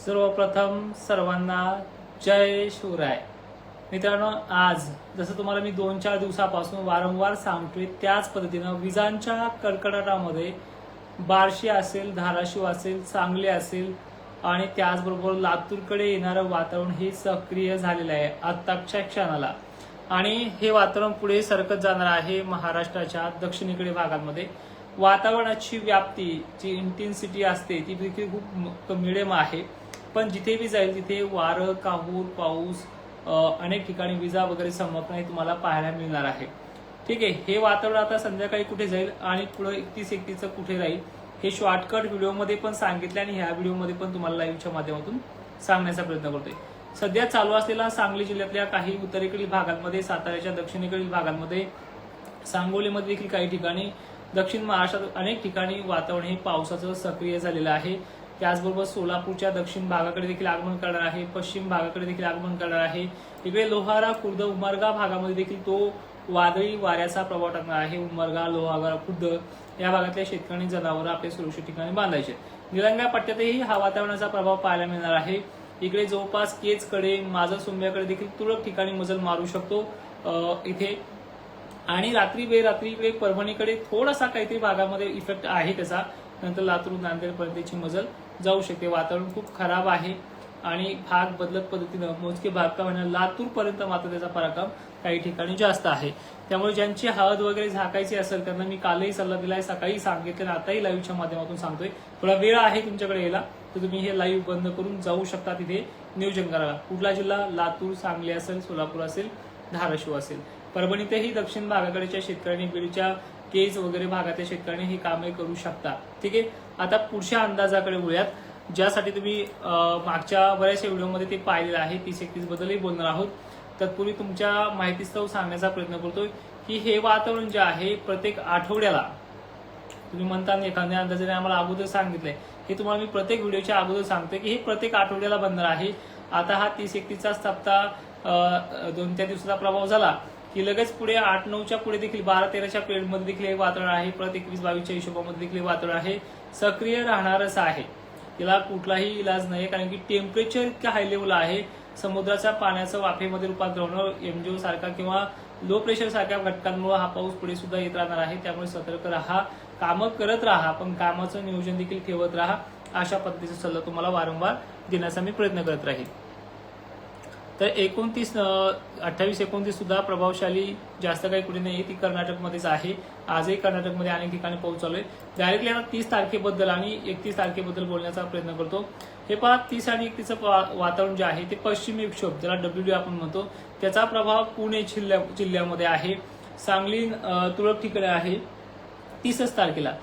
सर्वप्रथम सर्वांना जय शिवराय. मित्रांनो, आज जसं तुम्हाला मी 2-4 दिवसापासून वारंवार सांगतोय त्याच पद्धतीनं विजांच्या कडकडाटामध्ये बार्शी असेल, धाराशिव असेल, सांगली असेल आणि त्याचबरोबर लातूरकडे येणारं वातावरण हे सक्रिय झालेलं आहे आत्ताच्या क्षणाला. आणि हे वातावरण पुढे सरकत जाणार आहे महाराष्ट्राच्या दक्षिणेकडे भागांमध्ये. वातावरणाची व्याप्ती जी इंटेन्सिटी असते ती देखील खूप मिडियम आहे, पण जिथे बी जाईल तिथे वारं, काहूर, पाऊस, अनेक ठिकाणी विजा वगैरे चमकणे तुम्हाला पाहायला मिळणार आहे. ठीक आहे, हे वातावरण आता संध्याकाळी कुठे जाईल आणि पुढे 31-31 कुठे राहील हे शॉर्टकट व्हिडिओमध्ये पण सांगितले आणि ह्या व्हिडिओमध्ये पण तुम्हाला लाईव्हच्या माध्यमातून सांगण्याचा प्रयत्न करतोय. सध्या चालू असलेला सांगली जिल्ह्यातल्या काही उत्तरेकडील भागांमध्ये, साताऱ्याच्या दक्षिणेकडील भागांमध्ये, सांगोलीमध्ये देखील काही ठिकाणी, दक्षिण महाराष्ट्रात अनेक ठिकाणी वातावरण हे पावसाचं सक्रिय झालेलं आहे. त्याचबरोबर सोलापूरच्या दक्षिण भागाकडे देखील आगमन करणार आहे, पश्चिम भागाकडे देखील आगमन करणार आहे. इकडे लोहारा, खुर्द, उमरगा भागामध्ये देखील तो वादळी वाऱ्याचा प्रभाव टाकणार आहे. उमरगा, लोहारा, खुर्द या भागातल्या शेतकरी जनावरं आपल्या सुरक्षित ठिकाणी बांधायचे. निलंगा पट्ट्यातही हा वातावरणाचा प्रभाव पाहायला मिळणार आहे. इकडे जवळपास केजकडे, माझा सोंब्याकडे देखील तुरळक ठिकाणी मजल मारू शकतो इथे. आणि रात्री बेरात्री इकडे परभणीकडे थोडासा काहीतरी भागामध्ये इफेक्ट आहे त्याचा. नंतर लातूर, नांदेड पर्यंतची मजल जाऊ शकते. वातावरण खूप खराब आहे आणि भाग बदलत पद्धतीनं मोजके भाग का होणार लातूर पर्यंत मात्र त्याचा पराक्रम काही ठिकाणी जास्त आहे. त्यामुळे ज्यांची हळद वगैरे झाकायची असेल त्यांना मी कालही सल्ला दिलाय, सकाळी सांगितलं, आताही लाईव्हच्या माध्यमातून सांगतोय. थोडा वेळ आहे तुमच्याकडे यायला तर तुम्ही हे लाईव्ह बंद करून जाऊ शकता तिथे नियोजन करायला. कुठला जिल्हा? लातूर, सांगली असेल, सोलापूर असेल, धाराशिव असेल. परभणीतही दक्षिण भागाकडच्या शेतकऱ्यांनी, बीडच्या केज वगैरे भागातल्या शेतकऱ्यांनी ही कामे करू शकता. ठीक आहे, आता पुढच्या अंदाजाकडे वळूयात, ज्यासाठी तुम्ही मागच्या बऱ्याचशा व्हिडिओमध्ये ते पाहिलेलं आहे. 30-31 बद्दलही बोलणार आहोत. तत्पूर्वी तुमच्या माहितीस्तव सांगण्याचा प्रयत्न करतोय की हे वातावरण जे आहे प्रत्येक आठवड्याला, तुम्ही म्हणता एखाद्या अंदाजाने आम्हाला अगोदर सांगितलंय, हे तुम्हाला मी प्रत्येक व्हिडिओच्या अगोदर सांगतोय की हे प्रत्येक आठवड्याला बनणार आहे. आता हा 30-31चा सप्ताह 2-4 दिवसाचा प्रभाव झाला की लगेच पुढे 8-9च्या पुढे देखील 12-13च्या पिरियडमध्ये देखील हे वातावरण आहे. परत 21-22च्या हिशोबामध्ये देखील वातावरण आहे, सक्रिय राहणारच आहे. याला कुठलाही इलाज नाही, कारण की टेम्परेचर इतक्या हाय लेवल आहे. समुद्राच्या पाण्याचं वाफेमध्ये रूपांतर होणं, एमजीओ सारखा किंवा लो प्रेशर सारख्या घटकांमुळे हा पाऊस पुढे सुद्धा येत राहणार आहे. त्यामुळे सतर्क राहा, कामं करत राहा, पण कामाचं नियोजन देखील ठेवत राहा. अशा पद्धतीचा सल्ला तुम्हाला वारंवार देण्याचा मी प्रयत्न करत राहील. तर 28-29 सुद्धा प्रभावशाली जास्त काही कुठे नाही, ती कर्नाटकमध्येच आहे. आजही कर्नाटकमध्ये अनेक ठिकाणी पाऊस चालू आहे. डायरेक्टली आता 30 तारखेबद्दल आणि 31 तारखेबद्दल बोलण्याचा प्रयत्न करतो. हे पहा, 30 आणि 31चं वातावरण जे आहे ते पश्चिमी विक्षोभ, ज्याला WD आपण म्हणतो, त्याचा प्रभाव पुणे जिल्ह्यामध्ये आहे. सांगली तुरळक ठिकाणी आहे 30 तारखेला.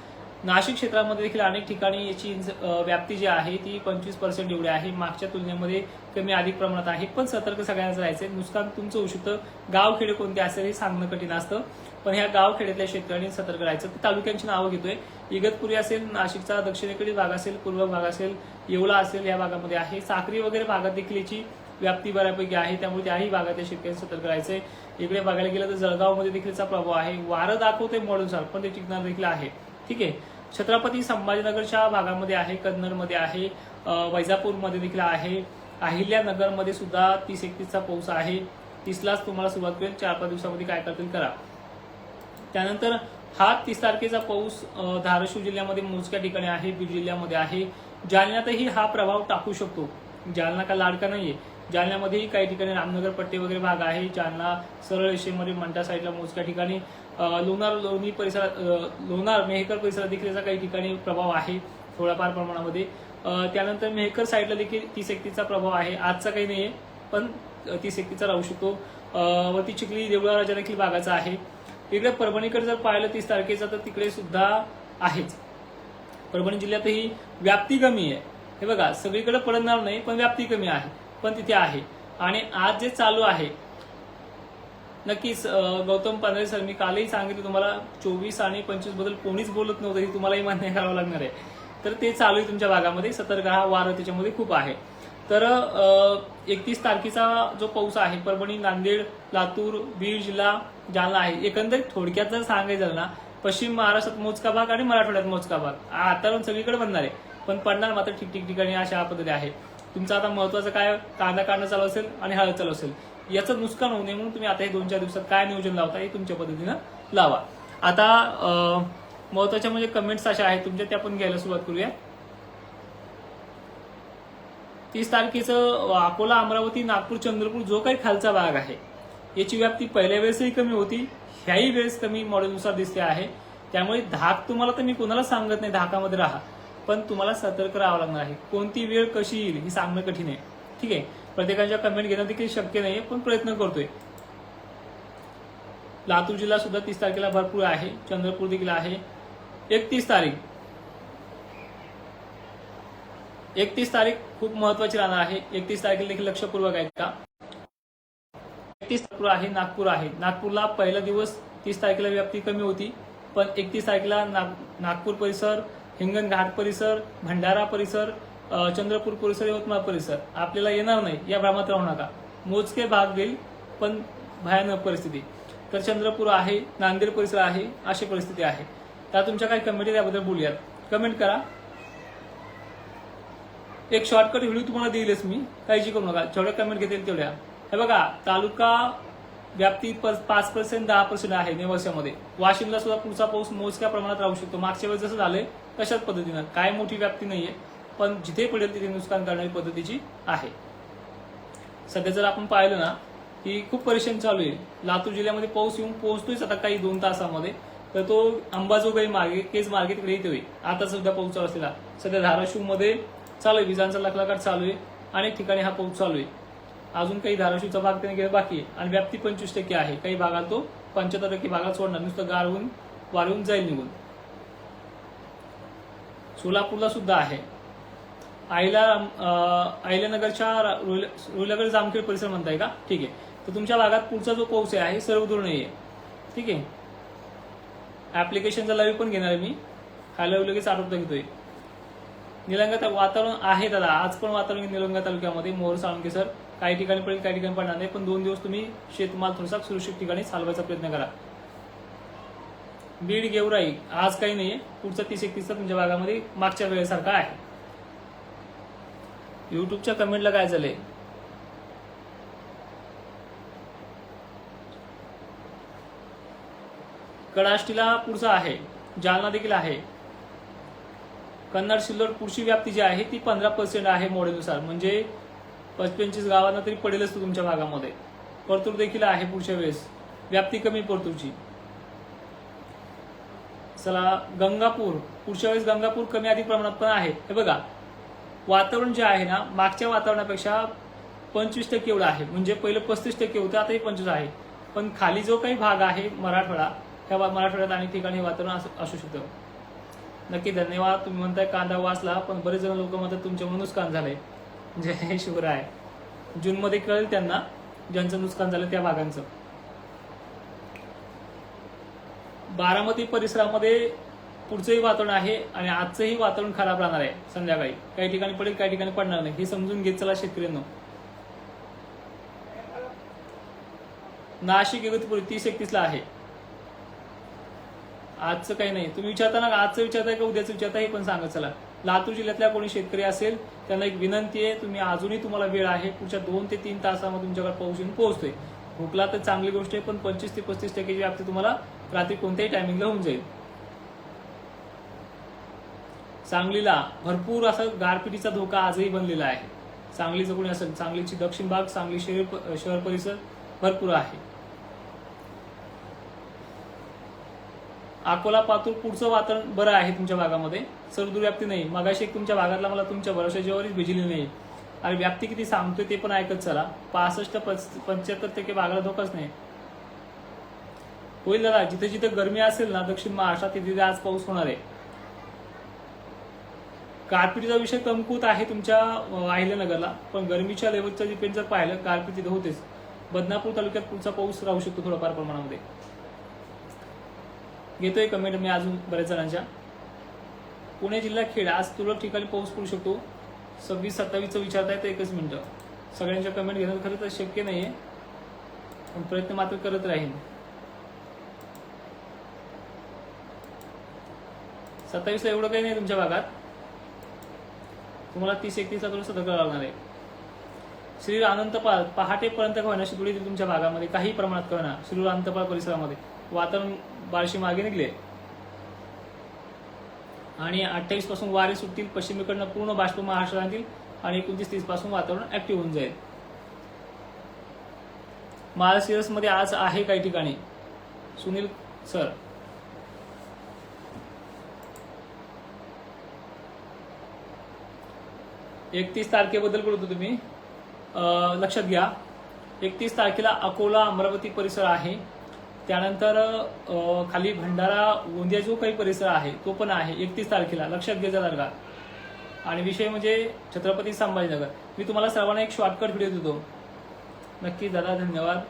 नाशिक क्षेत्रामध्ये देखील अनेक ठिकाणी याची व्याप्ती जी आहे ती 25% एवढी आहे. मागच्या तुलनेमध्ये कमी अधिक प्रमाणात आहे, पण सतर्क सगळ्यांनाच राहायचंय. नुकसान तुमचं होऊ शकतं. गावखेडे कोणते असेल हे सांगणं कठीण असतं, पण ह्या गावखेड्यातल्या शेतकऱ्यांनी सतर्क राहायचं. तालुक्यांची नावं घेतोय. इगतपुरी असेल, नाशिकचा दक्षिणेकडील भाग असेल, पूर्व भाग असेल, येवला असेल, या भागामध्ये आहे. साक्री वगैरे भागात देखील याची व्याप्ती बऱ्यापैकी आहे, त्यामुळे त्याही भागातल्या शेतकऱ्यांनी सतर्क राहायचंय. इकडे बघायला गेलं तर जळगावमध्ये देखील त्याचा प्रभाव आहे. वारं दाखवते मॉडर्नसार, पण ते टिकणार देखील आहे. ठीक आहे, छत्रपती संभाजीनगरच्या भागामध्ये आहे, कन्नडमध्ये आहे, वैजापूरमध्ये देखील आहे, अहिल्यानगरमध्ये सुद्धा 30-31चा पाऊस आहे. 30लाच तुम्हाला सुरुवात करेल. 4-5 दिवसामध्ये काय करतील करा. त्यानंतर हा 30 तारखेचा पाऊस धाराशिव जिल्ह्यामध्ये मोजक्या ठिकाणी आहे, बीड जिल्ह्यामध्ये आहे. जालन्यातही हा प्रभाव टाकू शकतो. जालना का लाडका नाहीये. जालन्यामध्येही काही ठिकाणी रामनगर पट्टे वगैरे भाग आहे. जालना सरळ रेषेमध्ये मंठा साईडला मोजक्या ठिकाणी, लोणार, लोणी परिसरात, लोणार मेहकर परिसरात देखील याचा काही ठिकाणी प्रभाव आहे थोड्याफार प्रमाणामध्ये. त्यानंतर मेहकर साईडला देखील 30-31चा प्रभाव आहे. आजचा काही नाहीये, पण 30-31चा राहू शकतो. वरती चिखली, देवळा राजा देखील भागाचा आहे. इकडे परभणीकडे जर पाहिलं 30 तारखेचा तर तिकडे सुद्धा आहेच. परभणी जिल्ह्यातही व्याप्ती कमी आहे. हे बघा, सगळीकडे पडणार नाही, पण व्याप्ती कमी आहे, पण तिथे आहे. आणि आज जे चालू आहे नक्कीच गौतम पानरे सर, मी कालही सांगितलं तुम्हाला, 24 आणि 25 बद्दल कोणीच बोलत नव्हतं, हे तुम्हालाही मान्य करावं लागणार आहे. तर ते चालू आहे तुमच्या भागामध्ये. सतर्क राहा, वारं त्याच्यामध्ये खूप आहे. तर 31 तारखेचा जो पाऊस आहे परभणी, नांदेड, लातूर, बीड जिल्हा, जालना आहे. एकंदरीत थोडक्यात जर सांगायचं झालं ना, पश्चिम महाराष्ट्रात मोजका भाग आणि मराठवाड्यात मोजका भाग, वातावरण सगळीकडे बनणार आहे, पण पडणार मात्र ठिकठिकाणी अशा पद्धती आहे. तुमचं आता महत्वाचं काय, कांदा काढणं चालू असेल आणि हळद चालू असेल, याचं नुकसान होऊ नये म्हणून तुम्ही आता हे 2-4 दिवसात काय नियोजन लावता हे तुमच्या पद्धतीनं लावा. आता महत्वाच्या म्हणजे कमेंट्स अशा आहेत तुमच्या, त्या पण घ्यायला सुरुवात करूया. 30 तारखेचं अकोला, अमरावती, नागपूर, चंद्रपूर जो काही खालचा भाग आहे याची व्याप्ती पहिल्या वेळेसही कमी होती, ह्याही वेळेस कमी मॉडेलनुसार दिसते आहे. त्यामुळे धाक तुम्हाला तर मी कोणाला सांगत नाही धाकामध्ये राहा, पण तुम्हाला सतर्क राहावं लागणार आहे. कोणती वेळ कशी येईल हे सांगणं कठीण आहे. ठीक आहे, प्रत्येकाच्या कमेंट घेणं देखील शक्य नाही, पण प्रयत्न करतोय. लातूर जिल्हा सुद्धा 30 तारखेला भरपूर आहे, चंद्रपूर देखील आहे. 31 तारीख खूप महत्वाची राहणार आहे. 31 तारखेला देखील लक्षपूर्वक आहे का. 31 तारखेला आहे नागपूर आहे. नागपूरला पहिला दिवस 30 तारखेला व्याप्ती कमी होती, पण 31 तारखेला नागपूर परिसर, हिंगणघाट परिसर, भंडारा परिसर, चंद्रपूर परिसर, यवतमाळ परिसर आपल्याला येणार नाही या भ्रमात राहू नका. मोजके भाग देईल पण भयानक परिस्थिती. तर चंद्रपूर आहे, नांदेड परिसर आहे, अशी परिस्थिती आहे. तर तुमच्या काही कमेंट त्याबद्दल बोलूयात. कमेंट करा. एक शॉर्टकट व्हिडिओ तुम्हाला देईलच मी, काळजी करू नका. जेवढ्या कमेंट घेतील तेवढ्या. हे बघा, तालुका व्याप्ती 5% 10% आहे नेवाशामध्ये. वाशिमला सुद्धा पुढचा पाऊस मोजक्या प्रमाणात राहू शकतो. मागच्या वेळेस जसं झालंय तशाच पद्धतीनं, काय मोठी व्याप्ती नाहीये, पण जिथे पडेल तिथे नुकसान करणारी पद्धतीची आहे. सध्या जर आपण पाहिलं ना की खूप परेशान चालू आहे. लातूर जिल्ह्यामध्ये पाऊस येऊन पोहोचतोयच आता काही 2 तासामध्ये. तर तो अंबाजोगाई मार्गे, केज मार्गे तिकडे येतोय. आता सुद्धा पाऊस चालू असलेला. सध्या धाराशिवमध्ये चालू आहे, विजांचा लखलखाट चालू आहे. अनेक ठिकाणी हा पाऊस चालू आहे. अजून काही धाराशिवचा भाग त्याने गेला बाकी आहे. आणि व्याप्ती 25% आहे. काही भागात तो 75% भागात सोडणार, नुसतं गारवून वाळवून जाईल निघून. सोलापूरला सुद्धा आहे. आयल्यानगरच्या रोहिलागड जामखेड परिसर म्हणताय का. ठीक आहे, तर तुमच्या भागात पुढचा जो पाऊस आहे सर्वदूर नाही आहे. ठीक आहे, ऍप्लिकेशनचा लाईव्ह पण घेणार मी, हा लाईव्ह लगेच आटोपता घेतोय. निलंगा वातावरण आहे दादा, आज पण वातावरण निलंगा तालुक्यामध्ये मोहोर, साळुंकेसर काही ठिकाणी पडेल, काही ठिकाणी पडणार नाही. पण 2 दिवस तुम्ही शेतमाल थोडासा सुरक्षित ठिकाणी चालवायचा प्रयत्न करा. बीड, गेवराई आज काही नाहीये. पुढचा 30-31 तुमच्या भागामध्ये मागच्या वेळेसारखा आहे. युट्यूबच्या कमेंटला काय झालंय. कडाष्टीला पुढचा आहे, जालना देखील आहे. कन्नड, सिल्लोड पुढची व्याप्ती जी आहे ती 15% आहे मॉडेलनुसार, म्हणजे 25 गावांना तरी पडेलच तो तुमच्या भागामध्ये. परतूर देखील आहे पुढच्या वेळेस, व्याप्ती कमी परतूरची. चला, गंगापूर पुढच्या वेळेस गंगापूर कमी अधिक प्रमाणात पण आहे. हे बघा, वातावरण जे आहे ना मागच्या वातावरणापेक्षा 25% एवढं आहे. म्हणजे पहिलं 35% होतं, आता हे 25 आहे. पण खाली जो काही भाग आहे मराठवाडा, त्या मराठवाड्यात अनेक ठिकाणी वातावरण असू शकतं. नक्की धन्यवाद. तुम्ही म्हणताय कांदा वाचला, पण बरेच जण लोक म्हणतात तुमच्यामुळे नुकसान झालंय. जय शिवराय. जूनमध्ये कळेल त्यांना ज्यांचं नुकसान झालं त्या भागांचं. बारामती परिसरामध्ये पुढचंही वातावरण आहे आणि आजचंही वातावरण खराब राहणार आहे. संध्याकाळी काही ठिकाणी पडेल, काही ठिकाणी पडणार नाही. हे समजून घेत चला शेतकऱ्यांनो. नाशिक, इगतपुरी 30-31 ला आहे. आजचं काही नाही. तुम्ही विचारता ना, आजचं विचारताय का उद्याचं विचारताय हे पण सांगत चला. लातूर जिल्ह्यातल्या कोणी शेतकरी असेल त्यांना एक विनंती आहे, तुम्ही अजूनही तुम्हाला वेळ आहे. पुढच्या 2 ते 3 तासामध्ये तुमच्याकडे पाऊस येऊन पोहोचतोय. भुकला तर चांगली गोष्ट आहे, पण 25 ते 35% व्याप्ती तुम्हाला रात्री कोणत्याही टायमिंगला होऊन जाईल. सांगलीला भरपूर असा गारपिटीचा धोका आजही बनलेला आहे. सांगलीचं कोणी असेल, सांगलीची दक्षिण भाग, सांगली शहर परिसर भरपूर आहे. अकोला, पातूर पुढचं वातावरण बरं आहे तुमच्या भागामध्ये. सर्वदूर व्याप्ती नाही. मगाशी एक तुमच्या भागातला मला तुमच्या भरोशाच्यावरच भिजली नाही. आणि व्याप्ती किती सांगतोय ते पण ऐकत चला. 65-75% भागाला धोकाच नाही. होईल दादा. जिथे जिथे गरमी असेल ना दक्षिण महाराष्ट्रात, तिथे आज पाऊस होणार आहे. गारपिटीचा विषय कमकुवत आहे तुमच्या अहिल्यानगरला, पण गरमीच्या लेवलचा डिपेंड जर पाहिलं गारपीट तिथे होतेच. बदनापूर तालुक्यात पुढचा पाऊस राहू शकतो थोडाफार प्रमाणामध्ये. घेतोय कमेंट मी अजून बऱ्याच जणांच्या. पुणे जिल्हा खेड आज तुरळक ठिकाणी पाऊस पडू शकतो. 26-27 विचारताय तर एकच मिनिट. सगळ्यांच्या कमेंट घेणं खरं तर शक्य नाहीये, पण प्रयत्न मात्र करत राहीन. 27 ला एवढं काही नाही तुमच्या भागात. तुम्हाला 30-31 ला सतर्क लागणार आहे. श्री अनंतपाळ पहाटेपर्यंत का होईना शितोडी तुमच्या भागामध्ये काही प्रमाणात का होईना श्री अनंतपाळ परिसरामध्ये वातावरण बारशी मागे निघले आणि 28 पासून वारे सुटतील. पश्चिमेकडनं पूर्ण बाष्प महाराष्ट्रात आणतील आणि 29-30 पासून वातावरण ऍक्टिव्ह होऊन जाईल. माळशिरस मध्ये आज आहे काही ठिकाणी. सुनील सर, 31 तारखेबद्दल बोलतो तुम्ही, लक्षात घ्या. 31 तारखेला अकोला अमरावती परिसर आहे. त्यानंतर खाली भंडारा गोंदिया जो काही परिसर आहे तो पण आहे 31 तारखेला, लक्षात घ्यायचा तारखा. आणि विषय म्हणजे छत्रपती संभाजीनगर. मी तुम्हाला सर्वांना एक शॉर्टकट व्हिडिओ देतो. नक्की दादा, धन्यवाद.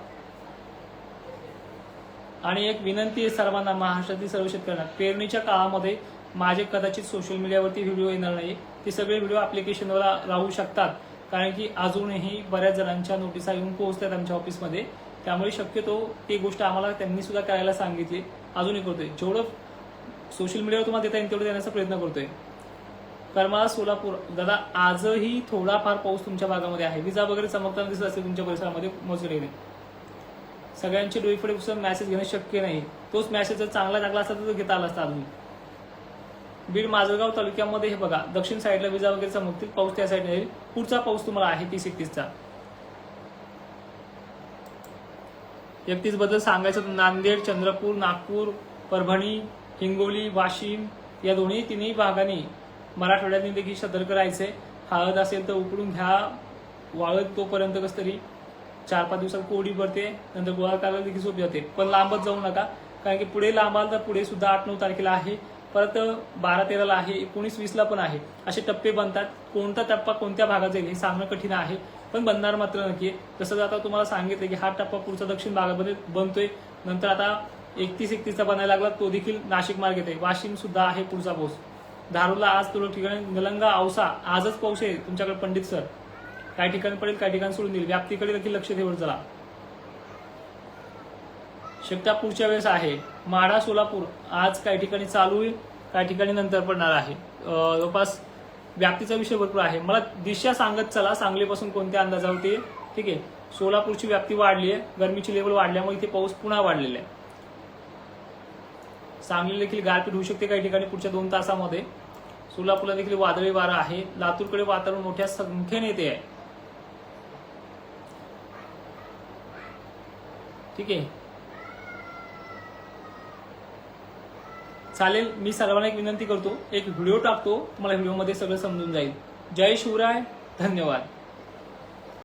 आणि एक विनंती आहे सर्वांना, महाराष्ट्रातील सर्व शेतकऱ्यांना, पेरणीच्या काळामध्ये माझे कदाचित सोशल मीडियावरती व्हिडिओ येणार नाही. ते सगळे व्हिडिओ ऍप्लिकेशनवर राहू शकतात, कारण की अजूनही बऱ्याच जणांच्या नोटिसा येऊन पोहोचतात आमच्या ऑफिसमध्ये. त्यामुळे शक्यतो ती गोष्ट आम्हाला त्यांनी सुद्धा करायला सांगितली, अजूनही करतोय. जेवढं सोशल मीडियावर तुम्हाला देता येईल तेवढं देण्याचा प्रयत्न करतोय. करमाळा सोलापूर दादा, आजही थोडाफार पाऊस तुमच्या भागामध्ये आहे. विजा वगैरे चमकताना दिसत असेल तुमच्या परिसरामध्ये मोजकेने. सगळ्यांचे डोईफोडे पुस्तक मॅसेज घेणं शक्य नाही. तोच मॅसेज जर चांगला टाकला असता तर घेता आला असता. अजून बीड माजलगाव तालुक्यामध्ये हे बघा, दक्षिण साईडला विजा वगैरे चमकतील, पाऊस त्या साईडने येईल. पुढचा पाऊस तुम्हाला आहे 30-31चा. 31 बद्दल सांगायचं तर नांदेड, चंद्रपूर, नागपूर, परभणी, हिंगोली, वाशिम या तिन्ही भागांनी मराठवाड्यातनी देखील सतर्क राहायचंय. हळद असेल तर उकडून घ्या, वाळत तोपर्यंत कस तरी 4-5 दिवसात कोरडी पडते, नंतर गोळा करायला देखील सोपी जाते. पण लांबच जाऊ नका, कारण की पुढे लांबाल तर पुढे सुद्धा 8-9 तारखेला आहे, परत 12-13ला आहे, 19-20ला पण आहे. असे टप्पे बनतात. कोणता टप्पा कोणत्या भागात जाईल हे सांगणं कठीण आहे, पण बनणार मात्र नक्की आहे. जसं आता तुम्हाला सांगितलं की हा टप्पा पुढचा दक्षिण भागामध्ये बनतोय. नंतर आता 31-31चा बनायला लागला, तो देखील नाशिक मार्ग येते. वाशिम सुद्धा आहे पुढचा पाऊस. धारूरला आज तुरळक ठिकाणी, निलंगा, औसा आजच पाऊस आहे तुमच्याकडे पंडित सर. काही ठिकाणी पडेल, काही ठिकाणी सोडून देईल. व्याप्तीकडे देखील लक्ष ठेवत चला. शक्यता पुढच्या वेळेस आहे. माढा सोलापूर आज काही ठिकाणी चालू होईल, काही ठिकाणी नंतर पडणार आहे. जवळपास व्याप्तीचा विषय भरपूर आहे. मला दिशा सांगत चला, सांगलीपासून कोणत्या अंदाजावरती. ठीक आहे, सोलापूरची व्याप्ती वाढली आहे, गरमीची लेवल वाढल्यामुळे इथे पाऊस पुन्हा वाढलेला आहे. सांगली देखील गारपीट होऊ शकते काही ठिकाणी पुढच्या 2 तासामध्ये. सोलापूरला देखील वादळी वारा आहे. लातूरकडे वातावरण मोठ्या संख्येने येते आहे. ठीक आहे, चालेल. मी सर्वांना एक विनंती करतो, एक व्हिडिओ टाकतो, तुम्हाला व्हिडिओमध्ये सगळं समजून जाईल. जय शिवराय, धन्यवाद.